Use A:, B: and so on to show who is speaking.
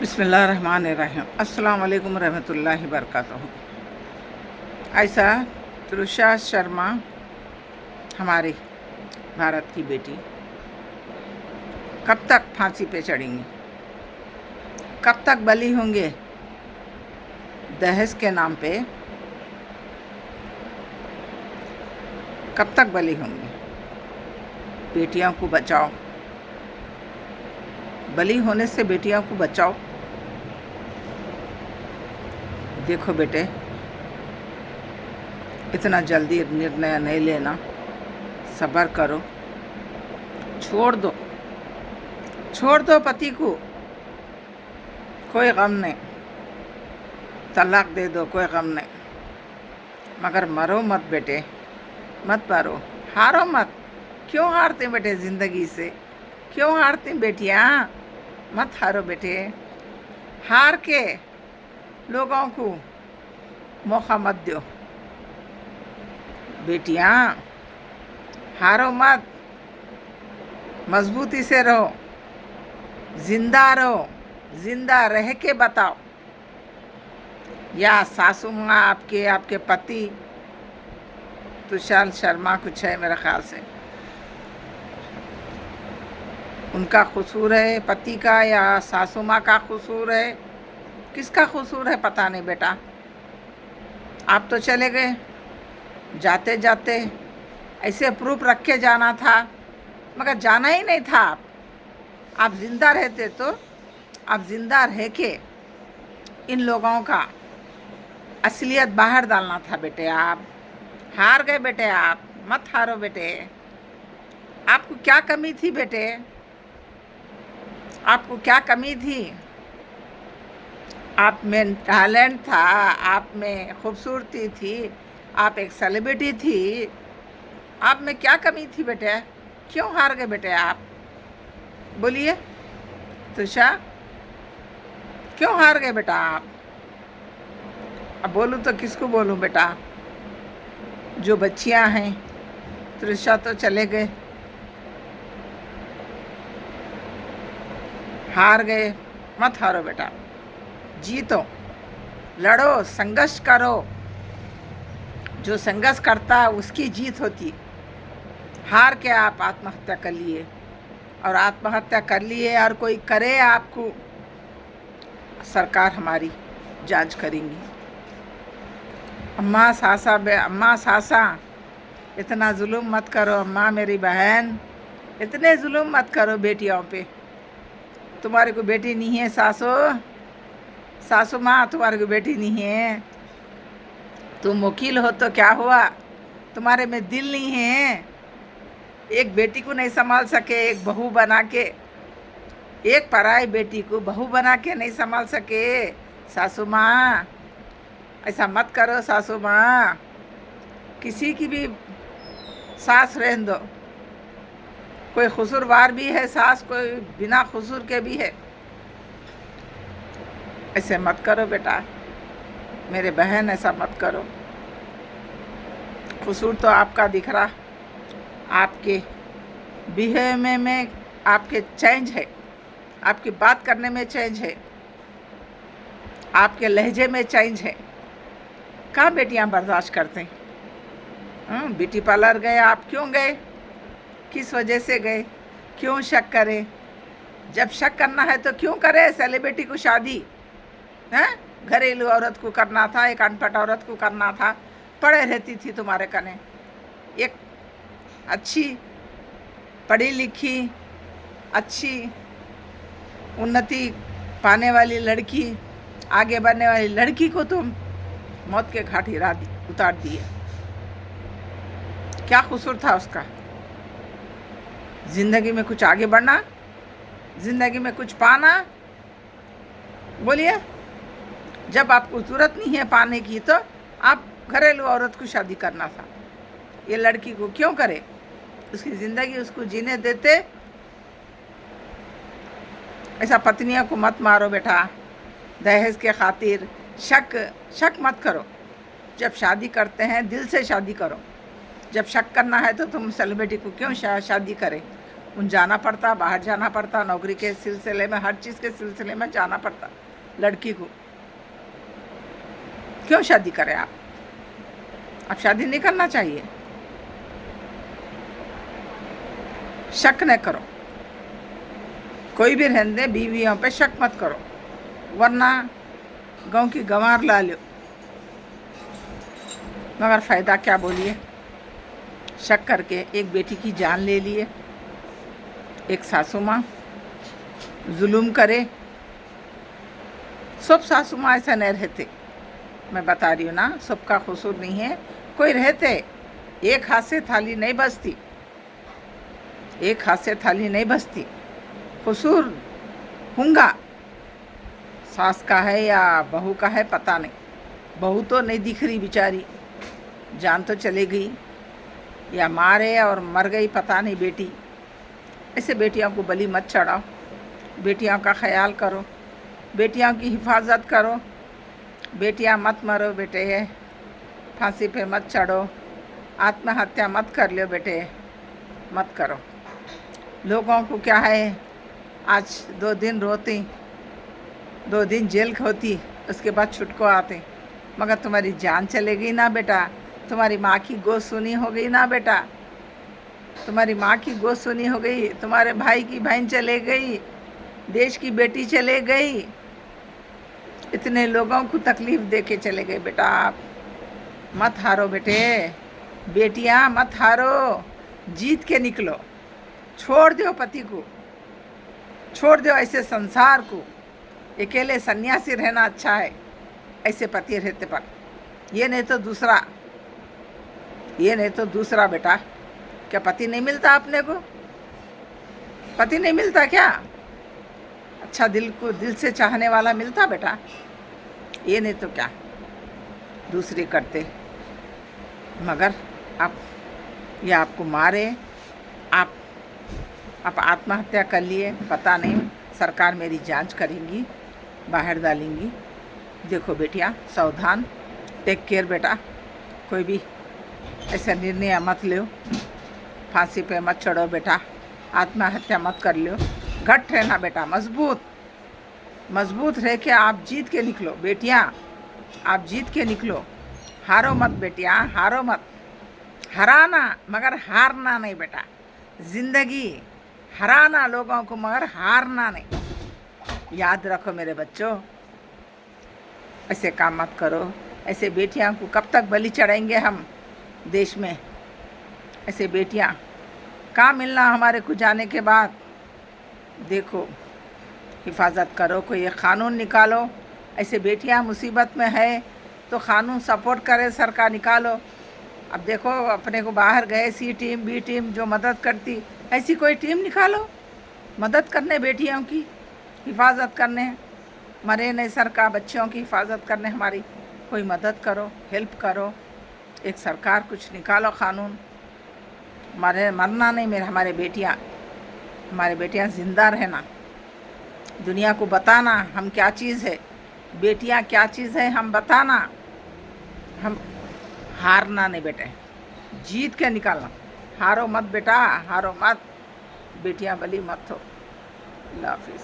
A: बिस्मिल्लाहिर्रहमानिर्रहीम। अस्सलाम वालेकुम रहमतुल्लाहि बरकातहू। ऐसा तृषा शर्मा हमारी भारत की बेटी कब तक फांसी पे चढ़ेंगी, कब तक बली होंगे दहेज के नाम पे, कब तक बली होंगे। बेटियों को बचाओ, बली होने से बेटियों को बचाओ। देखो बेटे, इतना जल्दी निर्णय नहीं लेना, सब्र करो, छोड़ दो पति को, कोई गम नहीं, तलाक दे दो, कोई गम नहीं, मगर मरो मत बेटे, मत मारो, हारो मत। क्यों हारते बेटे ज़िंदगी से, क्यों हारती बेटियाँ? मत हारो बेटे, हार के लोगों को मौका मत दो। बेटियाँ हारो मत, मजबूती से रहो, जिंदा रहो, जिंदा रह के बताओ। या सासू माँ आपके पति तुषार शर्मा कुछ है मेरे ख्याल से, उनका कसूर है पति का या सासू माँ का कसूर है, किसका कसूर है पता नहीं बेटा। आप तो चले गए, जाते जाते ऐसे प्रूफ रख के जाना था, मगर जाना ही नहीं था। आप जिंदा रहते तो आप जिंदा रह के इन लोगों का असलियत बाहर डालना था बेटे। आप हार गए बेटे, आप मत हारो बेटे। आपको क्या कमी थी बेटे, आपको क्या कमी थी? आप में टैलेंट था, आप में खूबसूरती थी, आप एक सेलिब्रिटी थी, आप में क्या कमी थी बेटे? क्यों हार गए बेटे आप? बोलिए तुषा, क्यों हार गए बेटा आप? अब बोलूँ तो किसको बोलूँ बेटा? जो बच्चियां हैं, तुषा तो चले गए, हार गए। मत हारो बेटा, जीतो, लड़ो, संघर्ष करो। जो संघर्ष करता है उसकी जीत होती। हार के आप आत्महत्या कर लिए, और आत्महत्या कर लिए और कोई करे आपको, सरकार हमारी जांच करेंगी। अम्मा सासा इतना जुल्म मत करो। अम्मा मेरी बहन, इतने जुल्म मत करो बेटियों पे। तुम्हारे को बेटी नहीं है सासू माँ, तुम्हारे को बेटी नहीं है। तुम वकील हो तो क्या हुआ, तुम्हारे में दिल नहीं है। एक बेटी को नहीं संभाल सके, एक बहू बना के, एक पराई बेटी को बहू बना के नहीं संभाल सके। सासू माँ ऐसा मत करो। सासू माँ, किसी की भी सास रहने दो, कोई कसूरवार भी है सास, कोई बिना कसूर के भी है। ऐसे मत करो बेटा, मेरे बहन, ऐसा मत करो। कसूर तो आपका दिख रहा, आपके बिहेव में आपके चेंज है, आपकी बात करने में चेंज है, आपके लहजे में चेंज है। कहाँ बेटियां बर्दाश्त करते हैं? ब्यूटी पार्लर गए आप, क्यों गए? किस वजह से गए? क्यों शक करें? जब शक करना है तो क्यों करे सेलिब्रिटी को शादी? हैं? घरेलू औरत को करना था, एक अनपढ़ औरत को करना था। पढ़े रहती थी तुम्हारे कने, एक अच्छी पढ़ी लिखी, अच्छी उन्नति पाने वाली लड़की, आगे बढ़ने वाली लड़की को तुम मौत के घाट उतार दिए। क्या कसूर था उसका? जिंदगी में कुछ आगे बढ़ना, जिंदगी में कुछ पाना। बोलिए, जब आपको जरूरत नहीं है पाने की तो आप घरेलू औरत को शादी करना था। ये लड़की को क्यों करे? उसकी जिंदगी उसको जीने देते। ऐसा पत्नियों को मत मारो बेटा दहेज के खातिर। शक मत करो। जब शादी करते हैं दिल से शादी करो। जब शक करना है तो तुम सेलिब्रिटी को क्यों शादी करें? उन जाना पड़ता, बाहर जाना पड़ता, नौकरी के सिलसिले में, हर चीज़ के सिलसिले में जाना पड़ता लड़की को। क्यों शादी करें आप? अब शादी नहीं करना चाहिए। शक न करो, कोई भी रहने दे, बीवियों पे शक मत करो, वरना गाँव की गंवार ला लो। मगर फ़ायदा क्या बोलिए? शक करके एक बेटी की जान ले लिए, एक सासू माँ जुल्म करे। सब सासू माँ ऐसा नहीं रहते, मैं बता रही हूँ ना, सबका कसूर नहीं है। कोई रहते, एक हाथ से थाली नहीं बजती, एक हाथ से थाली नहीं बजती। कसूर होगा, सास का है या बहू का है पता नहीं। बहू तो नहीं दिख रही बेचारी, जान तो चली गई, या मारे और मर गई पता नहीं बेटी। ऐसे बेटियों को बलि मत चढ़ाओ, बेटियों का ख्याल करो, बेटियों की हिफाजत करो। बेटियां मत मरो बेटे, फांसी पे मत चढ़ो, आत्महत्या मत कर लो बेटे, मत करो। लोगों को क्या है, आज 2 दिन रोती, 2 दिन जेल होती, उसके बाद छुटको आते। मगर तुम्हारी जान चले गई ना बेटा, तुम्हारी माँ की गोद सुनी हो गई ना बेटा, तुम्हारी माँ की गोद सुनी हो गई, तुम्हारे भाई की बहन चले गई, देश की बेटी चले गई, इतने लोगों को तकलीफ़ दे के चले गए। बेटा आप मत हारो बेटे, बेटियाँ मत हारो, जीत के निकलो। छोड़ दो पति को, छोड़ दो ऐसे संसार को। अकेले सन्यासी रहना अच्छा है ऐसे पति रहते पर, ये नहीं तो दूसरा, ये नहीं तो दूसरा। बेटा क्या पति नहीं मिलता अपने को? पति नहीं मिलता क्या? अच्छा दिल को दिल से चाहने वाला मिलता बेटा? ये नहीं तो क्या दूसरे करते। मगर आप, या आपको मारे, आप आत्महत्या कर लिए, पता नहीं, सरकार मेरी जांच करेंगी, बाहर डालेंगी। देखो बेटियाँ सावधान, टेक केयर बेटा, कोई भी ऐसा निर्णय मत लो, फांसी पे मत चढ़ो बेटा, आत्महत्या मत कर लो। घट रहना बेटा, मजबूत मजबूत रह के आप जीत के निकलो बेटियाँ, आप जीत के निकलो। हारो मत बेटियाँ, हारो मत। हराना मगर हारना नहीं बेटा, जिंदगी हराना लोगों को मगर हारना नहीं। याद रखो मेरे बच्चों, ऐसे काम मत करो। ऐसे बेटियां को कब तक बलि चढ़ाएंगे हम देश में? ऐसे बेटियां कहाँ मिलना हमारे को जाने के बाद? देखो हिफाजत करो, कोई एक क़ानून निकालो। ऐसे बेटियां मुसीबत में है तो क़ानून सपोर्ट करे, सरकार निकालो। अब देखो अपने को बाहर गए, सी टीम बी टीम जो मदद करती, ऐसी कोई टीम निकालो, मदद करने बेटियों की हिफाजत करने। मरे नहीं सरकार, बच्चों की हिफाजत करने हमारी, कोई मदद करो, हेल्प करो। एक सरकार कुछ निकालो क़ानून। मरना नहीं मेरे, हमारे बेटियां ज़िंदा रहना, दुनिया को बताना हम क्या चीज़ है, बेटियां क्या चीज़ है हम बताना। हम हारना नहीं बेटे, जीत के निकालना। हारो मत बेटा, हारो मत, बेटियां बलि मत हो। अल्लाह हाफिज़।